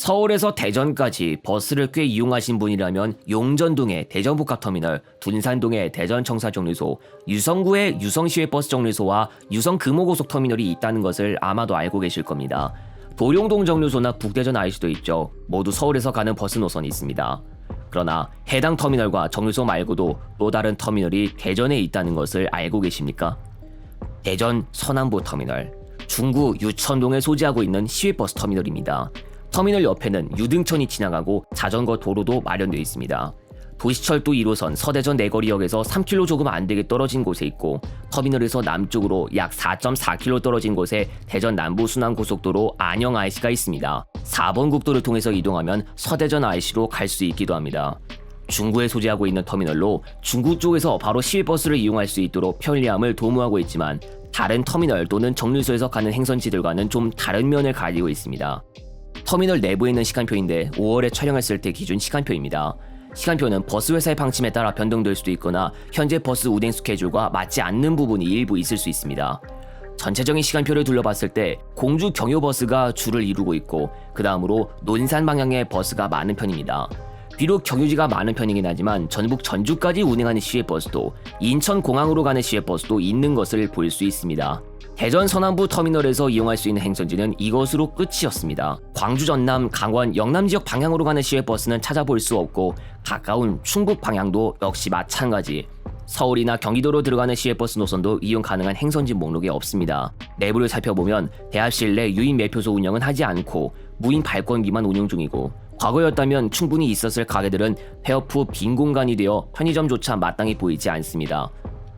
서울에서 대전까지 버스를 꽤 이용하신 분이라면 용전동의 대전복합터미널, 둔산동의 대전청사정류소, 유성구의 유성시외버스정류소와 유성금호고속터미널이 있다는 것을 아마도 알고 계실 겁니다. 도룡동 정류소나 북대전 IC도 있죠. 모두 서울에서 가는 버스 노선이 있습니다. 그러나 해당 터미널과 정류소 말고도 또 다른 터미널이 대전에 있다는 것을 알고 계십니까? 대전 서남부터미널, 중구 유천동에 소재하고 있는 시외버스 터미널입니다. 터미널 옆에는 유등천이 지나가고 자전거 도로도 마련되어 있습니다. 도시철도 1호선 서대전 내거리역에서 3km 조금 안되게 떨어진 곳에 있고, 터미널에서 남쪽으로 약 4.4km 떨어진 곳에 대전 남부순환고속도로 안영 IC가 있습니다. 4번 국도를 통해서 이동하면 서대전 IC로 갈 수 있기도 합니다. 중구에 소재하고 있는 터미널로 중구 쪽에서 바로 시외버스를 이용할 수 있도록 편리함을 도모하고 있지만, 다른 터미널 또는 정류소에서 가는 행선지들과는 좀 다른 면을 가지고 있습니다. 터미널 내부에 있는 시간표인데 5월에 촬영했을 때 기준 시간표입니다. 시간표는 버스 회사의 방침에 따라 변동될 수도 있거나 현재 버스 운행 스케줄과 맞지 않는 부분이 일부 있을 수 있습니다. 전체적인 시간표를 둘러봤을 때 공주 경유버스가 주를 이루고 있고, 그 다음으로 논산 방향의 버스가 많은 편입니다. 비록 경유지가 많은 편이긴 하지만 전북 전주까지 운행하는 시외버스도, 인천공항으로 가는 시외버스도 있는 것을 볼 수 있습니다. 대전 서남부 터미널에서 이용할 수 있는 행선지는 이것으로 끝이었습니다. 광주 전남, 강원, 영남 지역 방향으로 가는 시외버스는 찾아볼 수 없고, 가까운 충북 방향도 역시 마찬가지. 서울이나 경기도로 들어가는 시외버스 노선도 이용 가능한 행선지 목록에 없습니다. 내부를 살펴보면 대합실 내 유인 매표소 운영은 하지 않고 무인 발권기만 운영 중이고, 과거였다면 충분히 있었을 가게들은 폐업 후 빈 공간이 되어 편의점조차 마땅히 보이지 않습니다.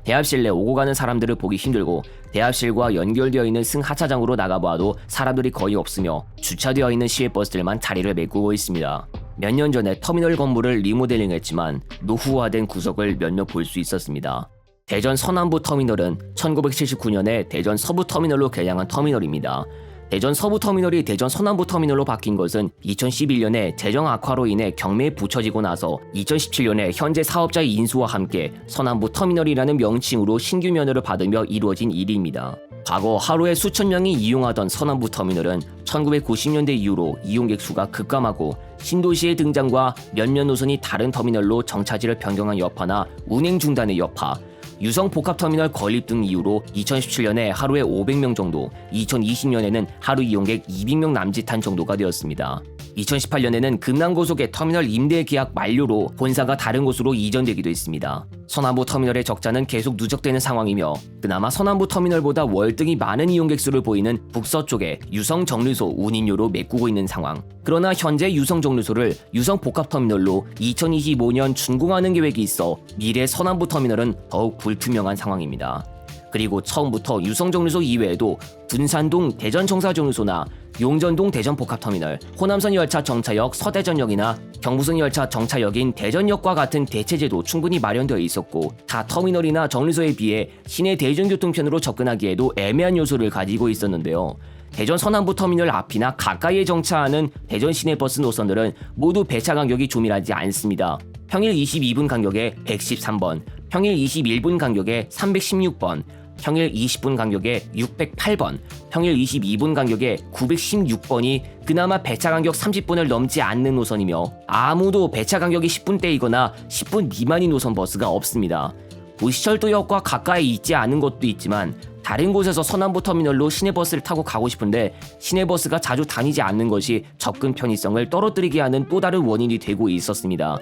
대합실 내 오고 가는 사람들을 보기 힘들고, 대합실과 연결되어 있는 승하차장으로 나가보아도 사람들이 거의 없으며 주차되어 있는 시외버스들만 자리를 메꾸고 있습니다. 몇 년 전에 터미널 건물을 리모델링했지만 노후화된 구석을 몇몇 볼 수 있었습니다. 대전 서남부 터미널은 1979년에 대전 서부 터미널로 개량한 터미널입니다. 대전 서부 터미널이 대전 서남부 터미널로 바뀐 것은 2011년에 재정 악화로 인해 경매에 붙여지고 나서 2017년에 현재 사업자의 인수와 함께 서남부 터미널이라는 명칭으로 신규 면허를 받으며 이루어진 일입니다. 과거 하루에 수천 명이 이용하던 서남부 터미널은 1990년대 이후로 이용객 수가 급감하고, 신도시의 등장과 몇몇 노선이 다른 터미널로 정차지를 변경한 여파나 운행 중단의 여파, 유성 복합터미널 건립 등 이유로 2017년에 하루에 500명 정도, 2020년에는 하루 이용객 200명 남짓한 정도가 되었습니다. 2018년에는 금남고속의 터미널 임대 계약 만료로 본사가 다른 곳으로 이전되기도 했습니다. 서남부 터미널의 적자는 계속 누적되는 상황이며, 그나마 서남부 터미널보다 월등히 많은 이용객 수를 보이는 북서쪽의 유성 정류소 운임료로 메꾸고 있는 상황. 그러나 현재 유성 정류소를 유성 복합터미널로 2025년 준공하는 계획이 있어 미래 서남부 터미널은 더욱 불투명한 상황입니다. 그리고 처음부터 유성정류소 이외에도 둔산동 대전청사정류소나 용전동 대전복합터미널, 호남선 열차 정차역 서대전역이나 경부선 열차 정차역인 대전역과 같은 대체제도 충분히 마련되어 있었고, 타 터미널이나 정류소에 비해 시내 대중교통편으로 접근하기에도 애매한 요소를 가지고 있었는데요. 대전 서남부 터미널 앞이나 가까이에 정차하는 대전 시내버스 노선들은 모두 배차 간격이 조밀하지 않습니다. 평일 22분 간격에 113번, 평일 21분 간격에 316번, 평일 20분 간격에 608번, 평일 22분 간격에 916번이 그나마 배차 간격 30분을 넘지 않는 노선이며, 아무도 배차 간격이 10분대이거나 10분 미만인 노선 버스가 없습니다. 도시철도역과 가까이 있지 않은 곳도 있지만, 다른 곳에서 서남부 터미널로 시내버스를 타고 가고 싶은데 시내버스가 자주 다니지 않는 것이 접근 편의성을 떨어뜨리게 하는 또 다른 원인이 되고 있었습니다.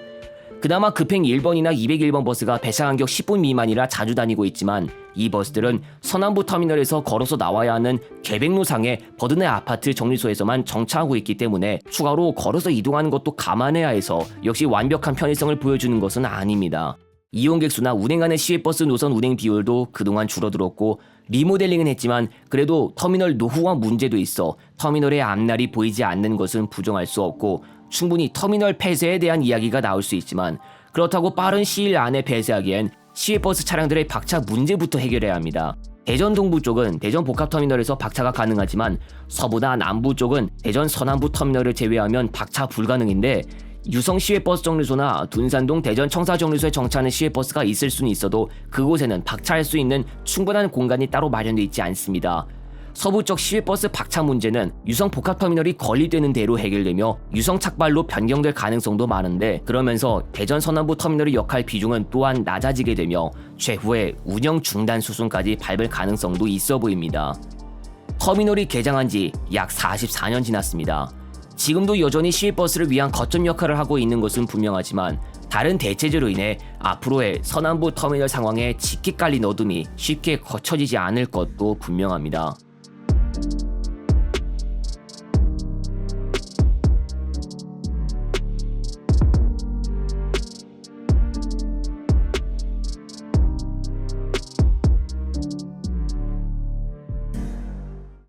그나마 급행 1번이나 201번 버스가 배차 간격 10분 미만이라 자주 다니고 있지만, 이 버스들은 서남부 터미널에서 걸어서 나와야 하는 계백로상의 버드네 아파트 정류소에서만 정차하고 있기 때문에 추가로 걸어서 이동하는 것도 감안해야 해서 역시 완벽한 편의성을 보여주는 것은 아닙니다. 이용객 수나 운행하는 시외버스 노선 운행 비율도 그동안 줄어들었고, 리모델링은 했지만 그래도 터미널 노후화 문제도 있어 터미널의 앞날이 보이지 않는 것은 부정할 수 없고, 충분히 터미널 폐쇄에 대한 이야기가 나올 수 있지만, 그렇다고 빠른 시일 안에 폐쇄하기엔 시외버스 차량들의 박차 문제부터 해결해야 합니다. 대전 동부 쪽은 대전 복합터미널에서 박차가 가능하지만, 서부나 남부 쪽은 대전 서남부 터미널을 제외하면 박차 불가능인데, 유성 시외버스 정류소나 둔산동 대전 청사 정류소에 정차하는 시외버스가 있을 수는 있어도 그곳에는 박차할 수 있는 충분한 공간이 따로 마련되어 있지 않습니다. 서부 쪽 시외버스 박차 문제는 유성 복합터미널이 건립되는 대로 해결되며 유성 착발로 변경될 가능성도 많은데, 그러면서 대전 서남부 터미널의 역할 비중은 또한 낮아지게 되며 최후의 운영 중단 수순까지 밟을 가능성도 있어 보입니다. 터미널이 개장한 지 약 44년 지났습니다. 지금도 여전히 시외버스를 위한 거점 역할을 하고 있는 것은 분명하지만 다른 대체제로 인해 앞으로의 서남부 터미널 상황에 짙게 깔린 어둠이 쉽게 거쳐지지 않을 것도 분명합니다.